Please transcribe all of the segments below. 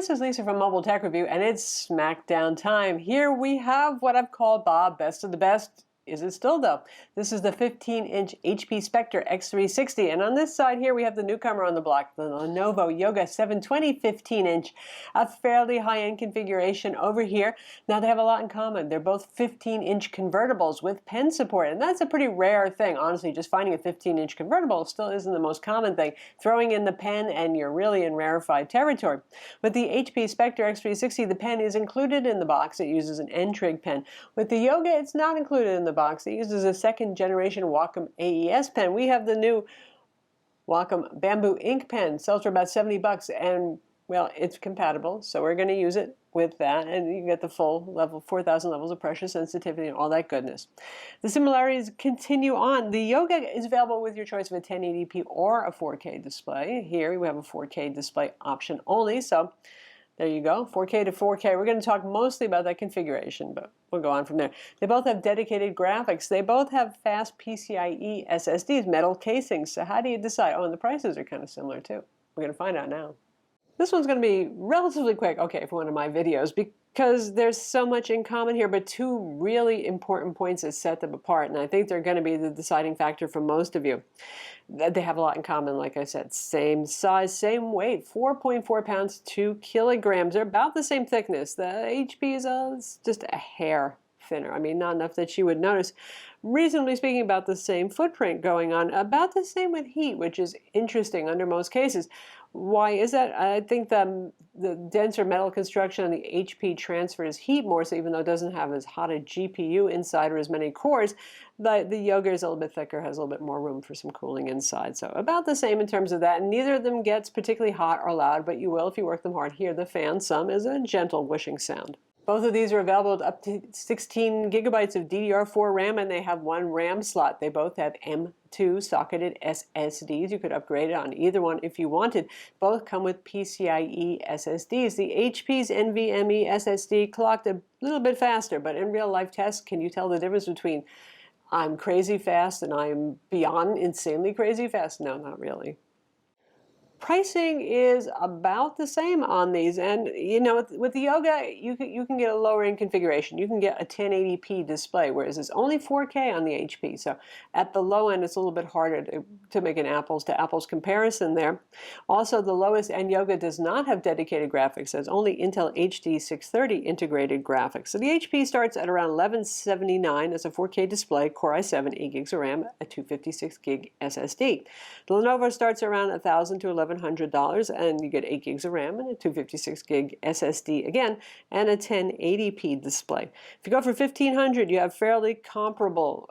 This is Lisa from Mobile Tech Review, and it's Smackdown time. Here we have what I've called Bob Best of the Best. Is it still though? This is the 15-inch HP Spectre x360, and on this side here we have the newcomer on the block, the Lenovo Yoga 720 15-inch, a fairly high-end configuration over here. Now they have a lot in common. They're both 15-inch convertibles with pen support, and that's a pretty rare thing. Honestly, just finding a 15-inch convertible still isn't the most common thing. Throwing in the pen and you're really in rarefied territory. With the HP Spectre x360, the pen is included in the box. It uses an N-trig pen. With the Yoga, it's not included in the box. It uses a second generation Wacom AES pen. We have the new Wacom Bamboo ink pen. Sells for about 70 bucks, and well, it's compatible, so we're going to use it with that, and you get the full level, 4,000 levels of pressure sensitivity and all that goodness. The similarities continue on. The Yoga is available with your choice of a 1080p or a 4K display. Here we have a 4K display option only, so there you go, 4K to 4K. We're going to talk mostly about that configuration, but we'll go on from there. They both have dedicated graphics. They both have fast PCIe SSDs, metal casings. So how do you decide? Oh, and the prices are kind of similar too. We're going to find out now. This one's going to be relatively quick, okay, for one of my videos, because there's so much in common here, but two really important points that set them apart, and I think they're going to be the deciding factor for most of you. They have a lot in common, like I said. Same size, same weight, 4.4 pounds, 2 kilograms. They're about the same thickness. The HP is just a hair thinner. I mean, not enough that you would notice. Reasonably speaking, about the same footprint going on, about the same with heat, which is interesting under most cases. Why is that? I think the denser metal construction on the HP transfers heat more, so even though it doesn't have as hot a GPU inside or as many cores, the Yoga is a little bit thicker, has a little bit more room for some cooling inside. So about the same in terms of that. And neither of them gets particularly hot or loud, but you will, if you work them hard, hear the fan. Some is a gentle whooshing sound. Both of these are available up to 16 gigabytes of DDR4 RAM, and they have one RAM slot. They both have M2 socketed SSDs. You could upgrade it on either one if you wanted. Both come with PCIe SSDs. The HP's NVMe SSD clocked a little bit faster, but in real-life tests, can you tell the difference between I'm crazy fast and I'm beyond insanely crazy fast? No, not really. Pricing is about the same on these, and you know, with the Yoga, you can get a lower end configuration. You can get a 1080p display, whereas it's only 4K on the HP. So at the low end, it's a little bit harder to make an apples to apples comparison there. Also, the lowest end Yoga does not have dedicated graphics. It's only Intel HD 630 integrated graphics. So the HP starts at around $1179 as a 4K display, Core i7, 8 gigs of RAM, a 256 gig SSD. The Lenovo starts around $1,000 to $1,100, and you get 8 gigs of RAM and a 256 gig SSD again, and a 1080p display. If you go for $1,500, you have fairly comparable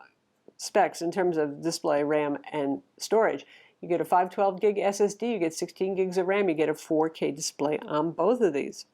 specs in terms of display, RAM, and storage. You get a 512 gig SSD, you get 16 gigs of RAM, you get a 4K display on both of these.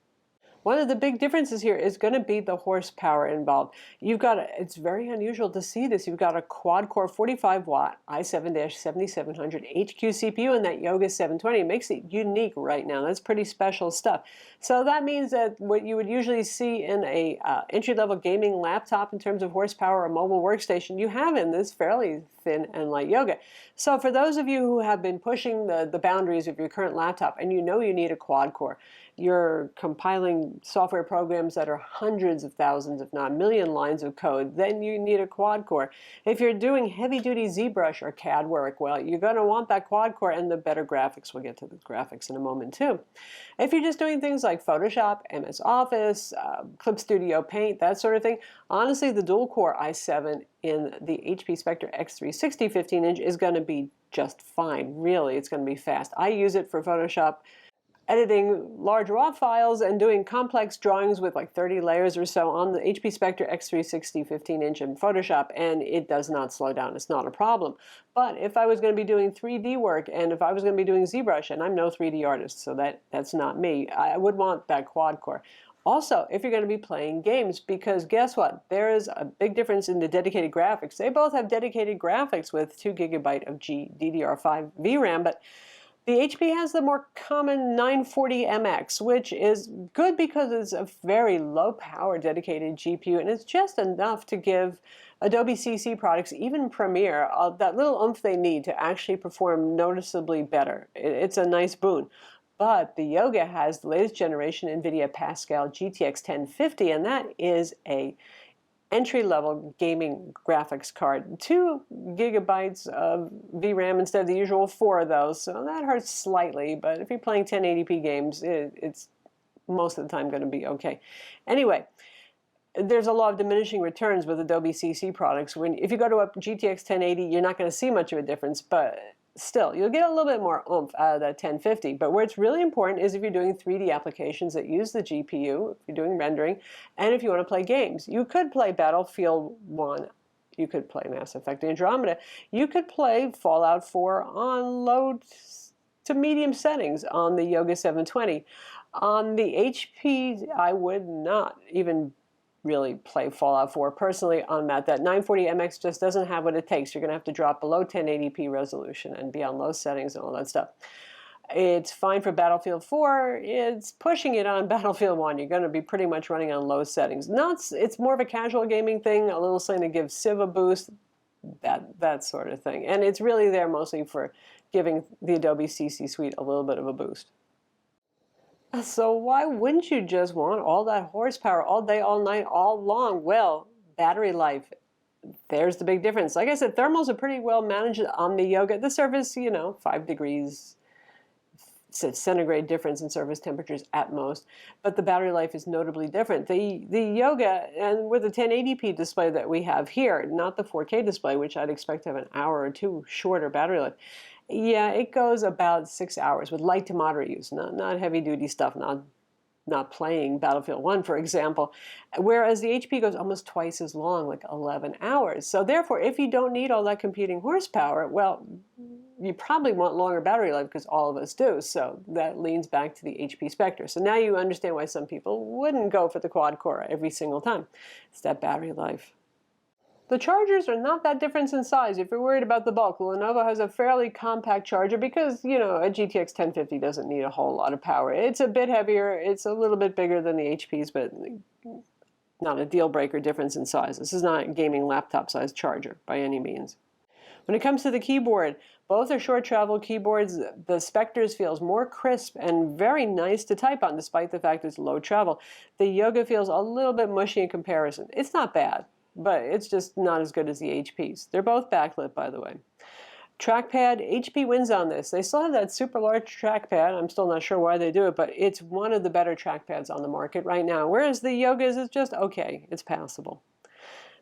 One of the big differences here is going to be the horsepower involved. You've got it's very unusual to see this. You've got a quad-core 45-watt i7-7700 HQ CPU in that Yoga 720. It makes it unique right now. That's pretty special stuff. So that means that what you would usually see in a entry-level gaming laptop in terms of horsepower or mobile workstation, you have in this fairly thin and light Yoga. So for those of you who have been pushing the boundaries of your current laptop and you know you need a quad-core, you're compiling software programs that are hundreds of thousands, if not a million lines of code, then you need a quad core. If you're doing heavy-duty ZBrush or CAD work, well, you're going to want that quad core and the better graphics. We'll get to the graphics in a moment, too. If you're just doing things like Photoshop, MS Office, Clip Studio Paint, that sort of thing, honestly, the dual-core i7 in the HP Spectre x360 15-inch is going to be just fine. Really, it's going to be fast. I use it for Photoshop, editing large raw files and doing complex drawings with like 30 layers or so on the HP Spectre x360 15-inch in Photoshop, and it does not slow down. It's not a problem. But if I was going to be doing 3D work, and if I was going to be doing ZBrush, and I'm no 3D artist, so that's not me, I would want that quad core. Also, if you're going to be playing games, because guess what? There is a big difference in the dedicated graphics. They both have dedicated graphics with 2 GB of GDDR5 VRAM, but the HP has the more common 940MX, which is good because it's a very low-power dedicated GPU, and it's just enough to give Adobe CC products, even Premiere, that little oomph they need to actually perform noticeably better. It's a nice boon. But the Yoga has the latest generation NVIDIA Pascal GTX 1050, and that is a entry-level gaming graphics card. 2 gigabytes of VRAM instead of the usual 4 of those, so that hurts slightly, but if you're playing 1080p games, it's most of the time going to be okay. Anyway, there's a lot of diminishing returns with Adobe CC products. If you go to a GTX 1080, you're not going to see much of a difference, but still, you'll get a little bit more oomph out of that 1050. But where it's really important is if you're doing 3D applications that use the GPU, if you're doing rendering, and if you want to play games. You could play Battlefield 1. You could play Mass Effect Andromeda. You could play Fallout 4 on low to medium settings on the Yoga 720. On the HP, I would not even really play Fallout 4 personally on that. That 940MX just doesn't have what it takes. You're going to have to drop below 1080p resolution and be on low settings and all that stuff. It's fine for Battlefield 4. It's pushing it on Battlefield 1. You're going to be pretty much running on low settings. It's more of a casual gaming thing, a little something to give Civ a boost, that sort of thing. And it's really there mostly for giving the Adobe CC Suite a little bit of a boost. So why wouldn't you just want all that horsepower all day, all night, all long? Well, battery life, there's the big difference. Like I said, thermals are pretty well managed on the Yoga. The surface, 5 degrees centigrade difference in surface temperatures at most, but the battery life is notably different. The Yoga, and with the 1080p display that we have here, not the 4K display, which I'd expect to have an hour or two shorter battery life, yeah, it goes about 6 hours with light to moderate use, not heavy-duty stuff, not playing Battlefield 1, for example, whereas the HP goes almost twice as long, like 11 hours. So therefore, if you don't need all that computing horsepower, well, you probably want longer battery life because all of us do. So that leans back to the HP Spectre. So now you understand why some people wouldn't go for the quad core every single time. It's that battery life. The chargers are not that different in size. If you're worried about the bulk, Lenovo has a fairly compact charger because, a GTX 1050 doesn't need a whole lot of power. It's a bit heavier. It's a little bit bigger than the HP's, but not a deal breaker difference in size. This is not a gaming laptop size charger by any means. When it comes to the keyboard, both are short travel keyboards. The Spectre's feels more crisp and very nice to type on despite the fact it's low travel. The Yoga feels a little bit mushy in comparison. It's not bad, but it's just not as good as the HP's. They're both backlit, by the way. Trackpad, HP wins on this. They still have that super large trackpad. I'm still not sure why they do it, but it's one of the better trackpads on the market right now, whereas the Yoga's is just okay. It's passable.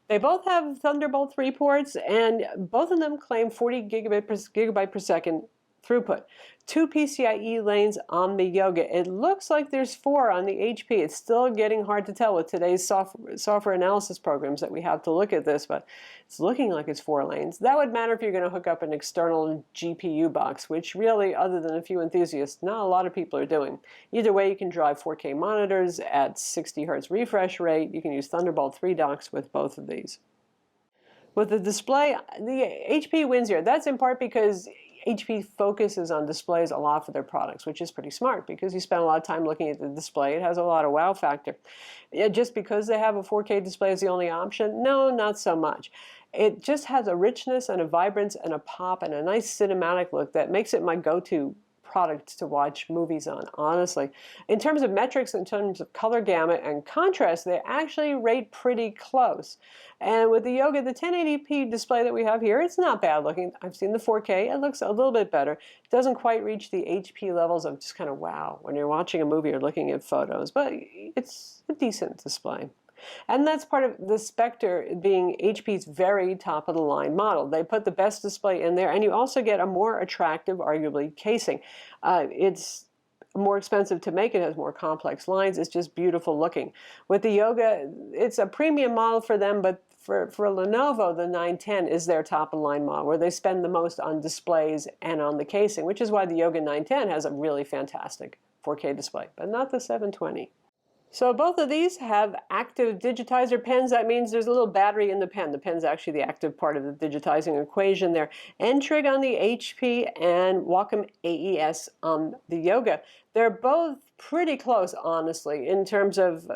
They both have Thunderbolt 3 ports, and both of them claim 40 gigabyte per second throughput. 2 PCIe lanes on the Yoga. It looks like there's 4 on the HP. It's still getting hard to tell with today's software analysis programs that we have to look at this, but it's looking like it's 4 lanes. That would matter if you're going to hook up an external GPU box, which really, other than a few enthusiasts, not a lot of people are doing. Either way, you can drive 4K monitors at 60 Hz refresh rate. You can use Thunderbolt 3 docks with both of these. With the display, the HP wins here. That's in part because HP focuses on displays a lot for their products, which is pretty smart because you spend a lot of time looking at the display. It has a lot of wow factor. Just because they have a 4K display as the only option? No, not so much. It just has a richness and a vibrance and a pop and a nice cinematic look that makes it my go-to product to watch movies on, honestly. In terms of metrics, in terms of color gamut and contrast, they actually rate pretty close. And with the Yoga, the 1080p display that we have here, it's not bad looking. I've seen the 4K. It looks a little bit better. It doesn't quite reach the HP levels of just kind of wow when you're watching a movie or looking at photos, but it's a decent display. And that's part of the Spectre being HP's very top-of-the-line model. They put the best display in there, and you also get a more attractive, arguably, casing. It's more expensive to make. It has more complex lines. It's just beautiful looking. With the Yoga, it's a premium model for them, but for Lenovo, the 910 is their top-of-the-line model, where they spend the most on displays and on the casing, which is why the Yoga 910 has a really fantastic 4K display, but not the 720. So both of these have active digitizer pins. That means there's a little battery in the pen. The pen's actually the active part of the digitizing equation there. N-trig on the HP and Wacom AES on the Yoga. They're both pretty close, honestly, in terms of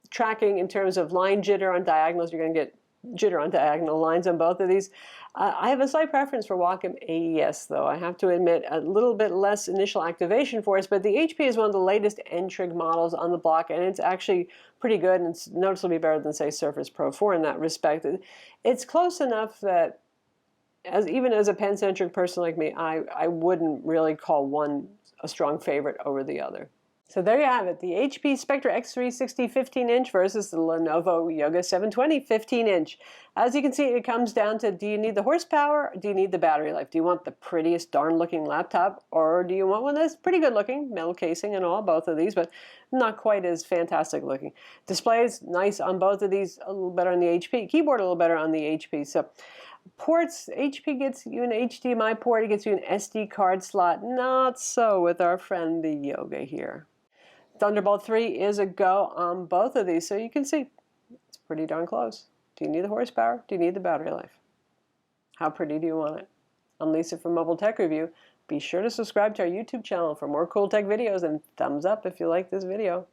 tracking, in terms of line jitter on diagonals. You're going to get jitter on diagonal lines on both of these. I have a slight preference for Wacom AES, though. I have to admit, a little bit less initial activation force, but the HP is one of the latest N-trig models on the block, and it's actually pretty good, and it's noticeably better than, say, Surface Pro 4 in that respect. It's close enough that, even as a pen-centric person like me, I wouldn't really call one a strong favorite over the other. So there you have it, the HP Spectre x360 15-inch versus the Lenovo Yoga 720 15-inch. As you can see, it comes down to, do you need the horsepower, or do you need the battery life? Do you want the prettiest darn-looking laptop, or do you want one that's pretty good-looking, metal casing and all, both of these, but not quite as fantastic-looking? Displays, nice on both of these, a little better on the HP. Keyboard, a little better on the HP. So ports, HP gets you an HDMI port, it gets you an SD card slot. Not so with our friend the Yoga here. Thunderbolt 3 is a go on both of these, so you can see it's pretty darn close. Do you need the horsepower? Do you need the battery life? How pretty do you want it? I'm Lisa from Mobile Tech Review. Be sure to subscribe to our YouTube channel for more cool tech videos, and thumbs up if you like this video.